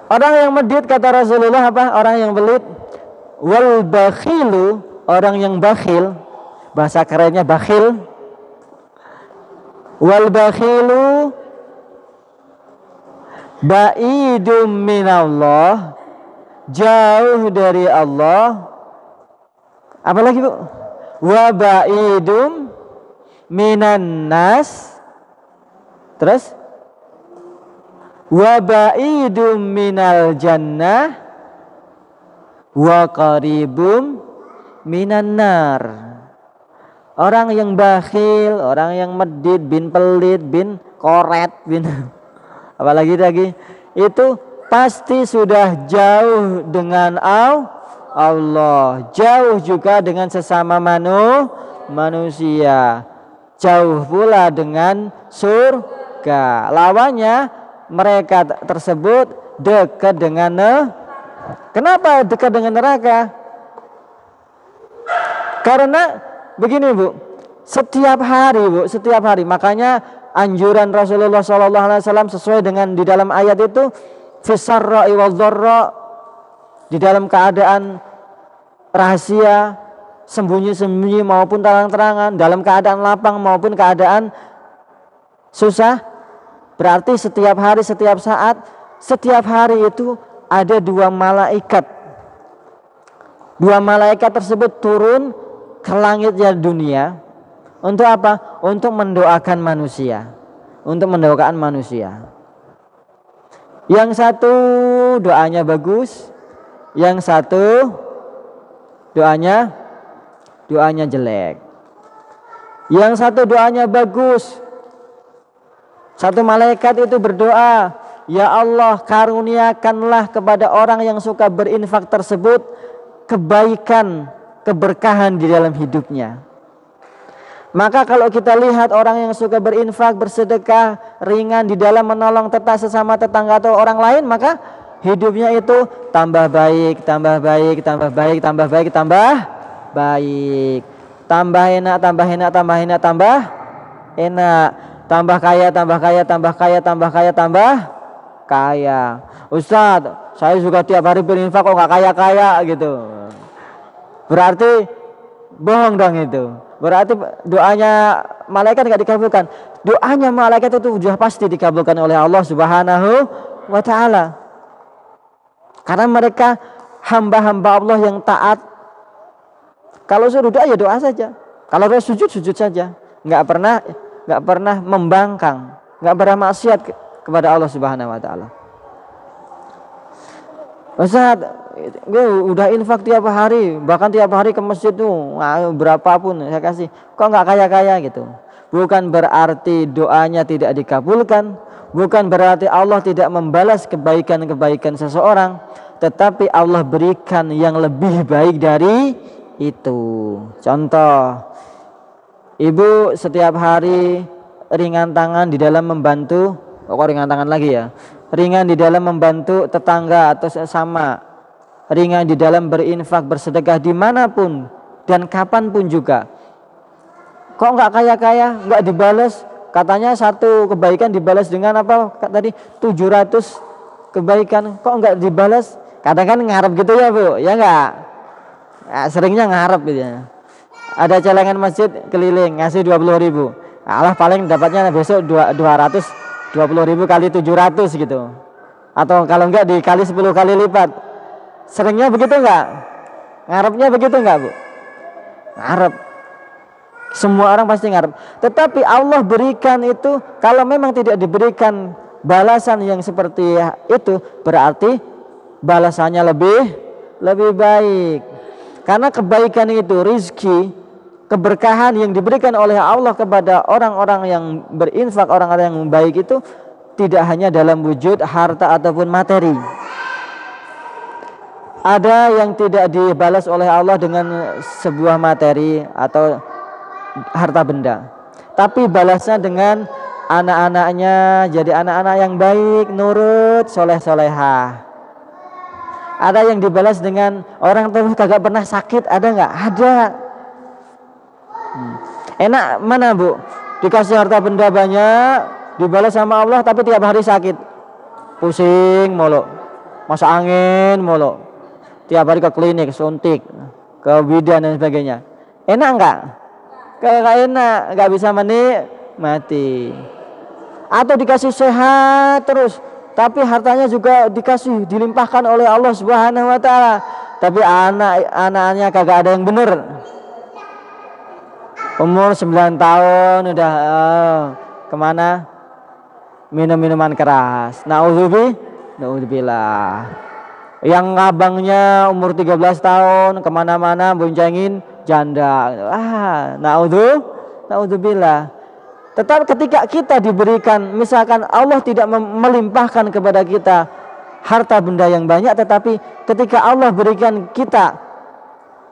Orang yang medit kata Rasulullah apa? Orang yang belit. Wal bakhilu, orang yang bakhil, bahasa kerennya bakhil. Wal bakhilu ba'idum minallah, jauh dari Allah. Apalagi Bu? Wa ba'idum minan nas. Terus wa ba'idum minal jannah wa qaribum minan nar. Orang yang bakhil, orang yang medit, bin pelit, bin koret, bin apalagi lagi, itu pasti sudah jauh dengan Allah, jauh juga dengan sesama manusia, jauh pula dengan surga. Lawannya mereka tersebut dekat dengan kenapa dekat dengan neraka? Karena begini Bu, setiap hari, makanya anjuran Rasulullah SAW sesuai dengan di dalam ayat itu, fisarra'i wadh-dharra, di dalam keadaan rahasia, sembunyi-sembunyi maupun terang-terangan, dalam keadaan lapang maupun keadaan susah. Berarti setiap hari, setiap saat, setiap hari itu ada dua malaikat. Dua malaikat tersebut turun ke langitnya dunia. Untuk apa? Untuk mendoakan manusia. Untuk mendoakan manusia. Yang satu doanya bagus, yang satu doanya jelek. Yang satu doanya bagus. Satu malaikat itu berdoa, ya Allah, karuniakanlah kepada orang yang suka berinfak tersebut kebaikan, keberkahan di dalam hidupnya. Maka kalau kita lihat orang yang suka berinfak, bersedekah, ringan di dalam menolong sesama tetangga atau orang lain, maka hidupnya itu tambah baik, tambah baik, tambah baik, tambah baik, tambah baik, tambah enak, tambah enak, tambah enak, tambah enak, tambah kaya, tambah kaya, tambah kaya, tambah kaya, tambah kaya. Ustadz, saya juga tiap hari berinfak kok gak kaya-kaya gitu. Berarti bohong dong itu. Berarti doanya malaikat gak dikabulkan. Doanya malaikat itu sudah pasti dikabulkan oleh Allah Subhanahu wa ta'ala. Karena mereka hamba-hamba Allah yang taat. Kalau suruh doa ya doa saja. Kalau suruh sujud, sujud saja. Gak pernah membangkang, gak pernah maksiat kepada Allah Subhanahu wa ta'ala. Ustaz, gue udah infak tiap hari, bahkan tiap hari ke masjid tuh berapapun saya kasih, kok nggak kaya-kaya gitu. Bukan berarti doanya tidak dikabulkan, bukan berarti Allah tidak membalas kebaikan-kebaikan seseorang, tetapi Allah berikan yang lebih baik dari itu. Contoh, ibu setiap hari ringan tangan di dalam membantu, kok ringan tangan lagi ya? Ringan di dalam membantu tetangga atau sesama, ringan di dalam berinfak, bersedekah dimanapun dan kapanpun juga. Kok nggak kaya-kaya, nggak dibalas? Katanya satu kebaikan dibalas dengan apa tadi? 700 kebaikan. Kok nggak dibalas? Kadang kan ngarep gitu ya Bu, ya nggak? Nah, seringnya ngarep gitu ya. Ada celengan masjid keliling ngasih 20.000. Allah paling dapatnya besok 220.000 kali 700 gitu. Atau kalau enggak dikali 10 kali lipat. Seringnya begitu enggak? Ngarepnya begitu enggak Bu? Ngarep. Semua orang pasti ngarep. Tetapi Allah berikan itu, kalau memang tidak diberikan balasan yang seperti itu, berarti balasannya lebih baik. Karena kebaikan itu, rizki, keberkahan yang diberikan oleh Allah kepada orang-orang yang berinfak, orang-orang yang baik itu tidak hanya dalam wujud harta ataupun materi. Ada yang tidak dibalas oleh Allah dengan sebuah materi atau harta benda, tapi balasnya dengan anak-anaknya jadi anak-anak yang baik, nurut, soleh-solehah. Ada yang dibalas dengan orang terus kagak pernah sakit, ada nggak? Ada. Enak mana Bu? Dikasih harta benda banyak, dibalas sama Allah tapi tiap hari sakit, pusing mulu. masuk angin mulu. Tiap hari ke klinik, suntik, ke bidan dan sebagainya. Enak enggak? Kalau enak, enggak bisa mati. Atau dikasih sehat terus, tapi hartanya juga dikasih dilimpahkan oleh Allah Subhanahu wa taala. Tapi anak-anaknya kagak ada yang bener. Umur 9 tahun udah kemana? Minum minuman keras. Naudzubillah. Yang abangnya umur 13 tahun kemana-mana boncengin janda. Naudzubillah. Tetapi ketika kita diberikan, misalkan Allah tidak melimpahkan kepada kita harta benda yang banyak, tetapi ketika Allah berikan kita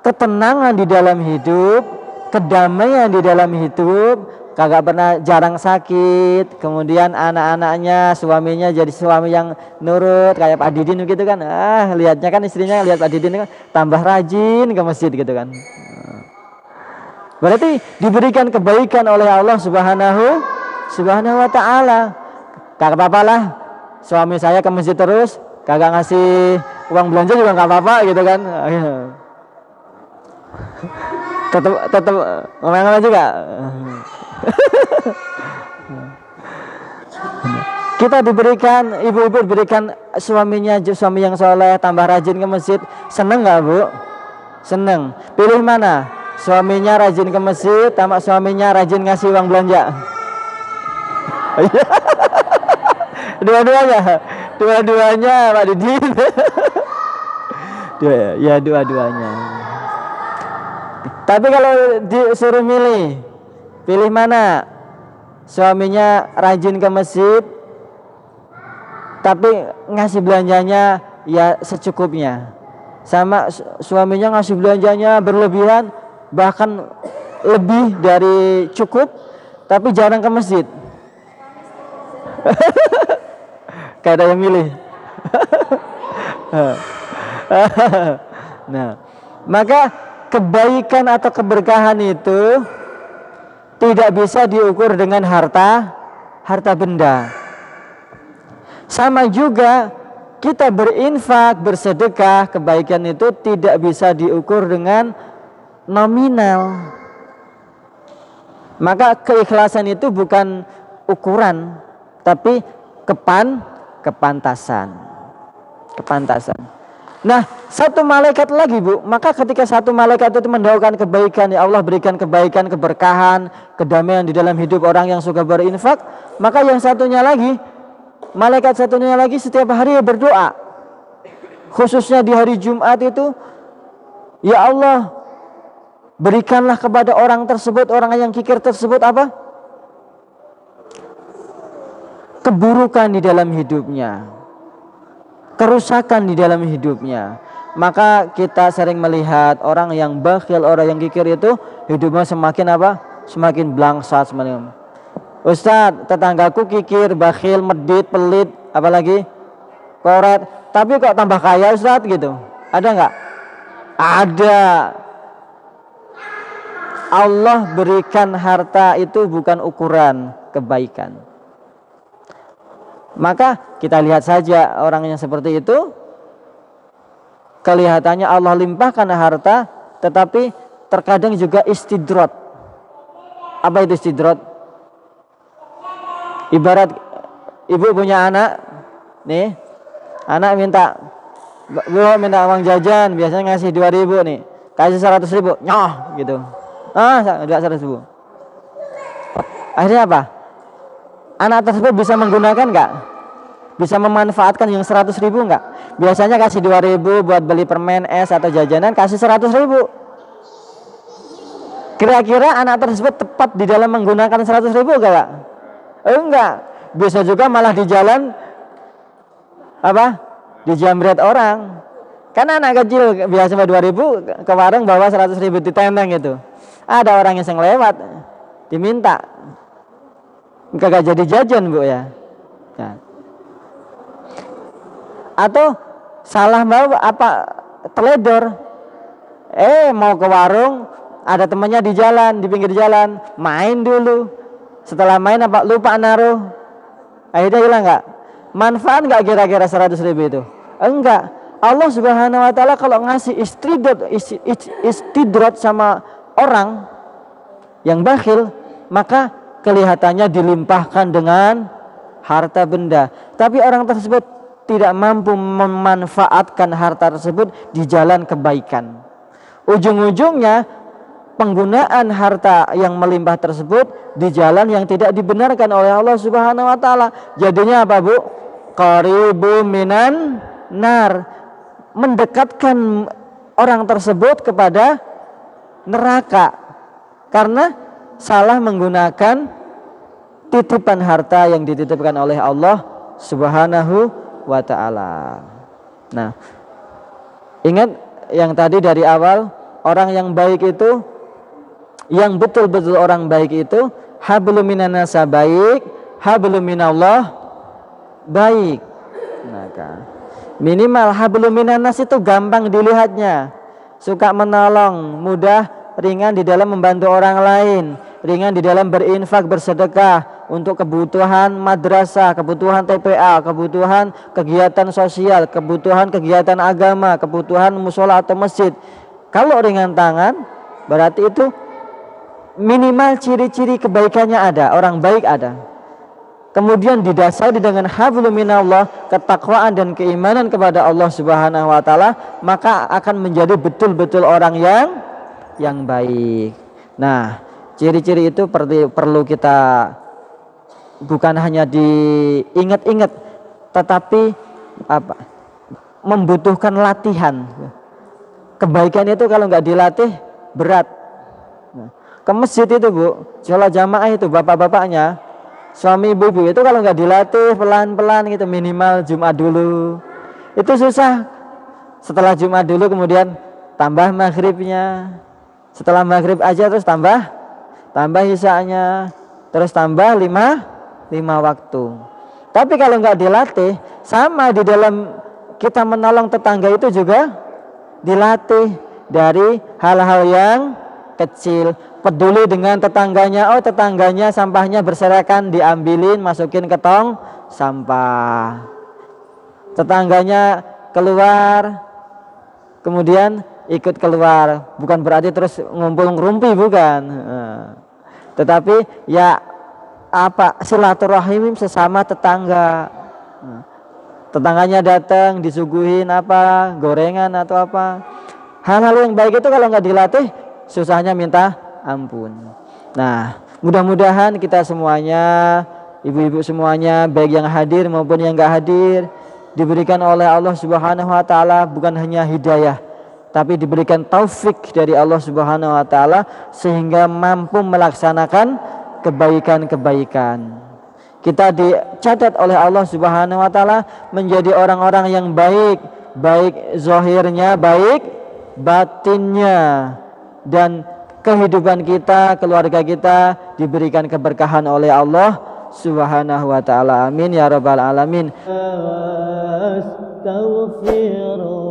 ketenangan di dalam hidup, kedamaian di dalam hidup, kagak pernah, jarang sakit, kemudian anak-anaknya, suaminya jadi suami yang nurut kayak Pak Didin gitu kan. Lihatnya kan istrinya lihat Pak Didin kan tambah rajin ke masjid gitu kan. Berarti diberikan kebaikan oleh Allah Subhanahu wa taala. Kagak apa-apa lah suami saya ke masjid terus, kagak ngasih uang belanja juga enggak apa-apa gitu kan. Tetap ngomong juga. Kita diberikan, ibu-ibu diberikan suaminya suami yang soleh, tambah rajin ke masjid, seneng nggak Bu? Seneng. Pilih mana? Suaminya rajin ke masjid, tambah suaminya rajin ngasih uang belanja. Dua-duanya Pak Didin. Dua-duanya. Tapi kalau disuruh pilih mana? Suaminya rajin ke masjid, tapi ngasih belanjanya ya secukupnya. Sama suaminya ngasih belanjanya berlebihan, bahkan lebih dari cukup, tapi jarang ke masjid. Kayak ada yang milih. Nah, maka kebaikan atau keberkahan itu tidak bisa diukur dengan harta benda. Sama juga kita berinfak, bersedekah, kebaikan itu tidak bisa diukur dengan nominal. Maka keikhlasan itu bukan ukuran, tapi kepantasan. Nah, satu malaikat lagi Bu, maka ketika satu malaikat itu mendoakan kebaikan, ya Allah berikan kebaikan, keberkahan, kedamaian di dalam hidup orang yang suka berinfak, maka yang satunya lagi, malaikat satunya lagi setiap hari berdoa. Khususnya di hari Jumat itu, ya Allah berikanlah kepada orang tersebut, orang yang kikir tersebut apa? Keburukan di dalam hidupnya, kerusakan di dalam hidupnya. Maka kita sering melihat orang yang bakhil, orang yang kikir itu hidupnya semakin apa? Semakin blangsat, semakin. Ustadz, tetanggaku kikir, bakhil, medit, pelit, apalagi koret, tapi kok tambah kaya Ustadz gitu. Ada nggak? Ada. Allah berikan harta itu bukan ukuran kebaikan. Maka kita lihat saja orang yang seperti itu, kelihatannya Allah limpahkan harta, tetapi terkadang juga istidrot. Apa itu istidrot? Ibarat ibu punya anak, nih, anak minta uang jajan, biasanya ngasih 2.000 nih, kasih 100.000, nyoh gitu. 100.000. Akhirnya apa? Anak tersebut bisa menggunakan nggak? Bisa memanfaatkan yang 100.000 nggak? Biasanya kasih 2.000 buat beli permen, es atau jajanan, kasih 100.000. Kira-kira anak tersebut tepat di dalam menggunakan 100.000 nggak? Enggak. Bisa juga malah di jalan apa? Dijamret orang. Karena anak kecil biasa 2.000 ke warung bawa 100.000 ditenteng gitu. Ada orang yang lewat diminta, kagak jadi jajan Bu ya. Nah. Atau salah bawa apa, teledor, mau ke warung, ada temannya di jalan, di pinggir jalan, main dulu. Setelah main apa lupa naruh, akhirnya hilang nggak? Manfaat nggak kira-kira 100.000 itu? Enggak. Allah Subhanahu wa taala kalau ngasih istidrat sama orang yang bakhil, maka kelihatannya dilimpahkan dengan harta benda. Tapi orang tersebut tidak mampu memanfaatkan harta tersebut di jalan kebaikan. Ujung-ujungnya penggunaan harta yang melimpah tersebut di jalan yang tidak dibenarkan oleh Allah Subhanahu wa taala. Jadinya apa, Bu? Qaribu minan nar. Mendekatkan orang tersebut kepada neraka karena salah menggunakan titipan harta yang dititipkan oleh Allah Subhanahu wa taala. Nah, ingat yang tadi dari awal, orang yang baik itu, yang betul-betul orang baik itu hablum minannasa baik, hablum minallah baik. Maka minimal hablum minannas itu gampang dilihatnya, suka menolong, mudah, ringan di dalam membantu orang lain, ringan di dalam berinfak, bersedekah untuk kebutuhan madrasah, kebutuhan TPA, kebutuhan kegiatan sosial, kebutuhan kegiatan agama, kebutuhan musola atau masjid. Kalau ringan tangan, berarti itu minimal ciri-ciri kebaikannya ada, orang baik ada. Kemudian didasari dengan hablum minallah, ketakwaan dan keimanan kepada Allah Subhanahu wa taala, maka akan menjadi betul-betul orang yang baik. Nah, ciri-ciri itu perlu kita bukan hanya diingat-ingat, tetapi membutuhkan latihan. Kebaikan itu kalau nggak dilatih berat. Nah, ke masjid itu, Bu, sholat jamaah itu bapak-bapaknya, suami ibu itu kalau nggak dilatih pelan-pelan gitu, minimal Jumat dulu, itu susah. Setelah Jumat dulu kemudian tambah maghribnya, setelah maghrib aja terus tambah isya-nya, terus tambah lima waktu. Tapi kalau nggak dilatih, sama di dalam kita menolong tetangga itu juga dilatih dari hal-hal yang kecil. Peduli dengan tetangganya, oh tetangganya sampahnya berserakan, diambilin, masukin ke tong sampah. Tetangganya keluar, kemudian ikut keluar, bukan berarti terus ngumpul ngerumpi, bukan. Tetapi ya silaturahim sesama tetangga. Tetangganya datang disuguhin gorengan atau apa. Hal-hal yang baik itu kalau nggak dilatih, susahnya minta ampun. Nah, mudah-mudahan kita semuanya, ibu-ibu semuanya, baik yang hadir maupun yang nggak hadir, diberikan oleh Allah Subhanahu wa taala bukan hanya hidayah, tapi diberikan taufik dari Allah Subhanahu wa taala sehingga mampu melaksanakan kebaikan-kebaikan. Kita dicatat oleh Allah Subhanahu wa taala menjadi orang-orang yang baik, baik zahirnya, baik batinnya, dan kehidupan kita, keluarga kita diberikan keberkahan oleh Allah Subhanahu wa taala. Amin ya rabbal alamin. Astaghfirullah.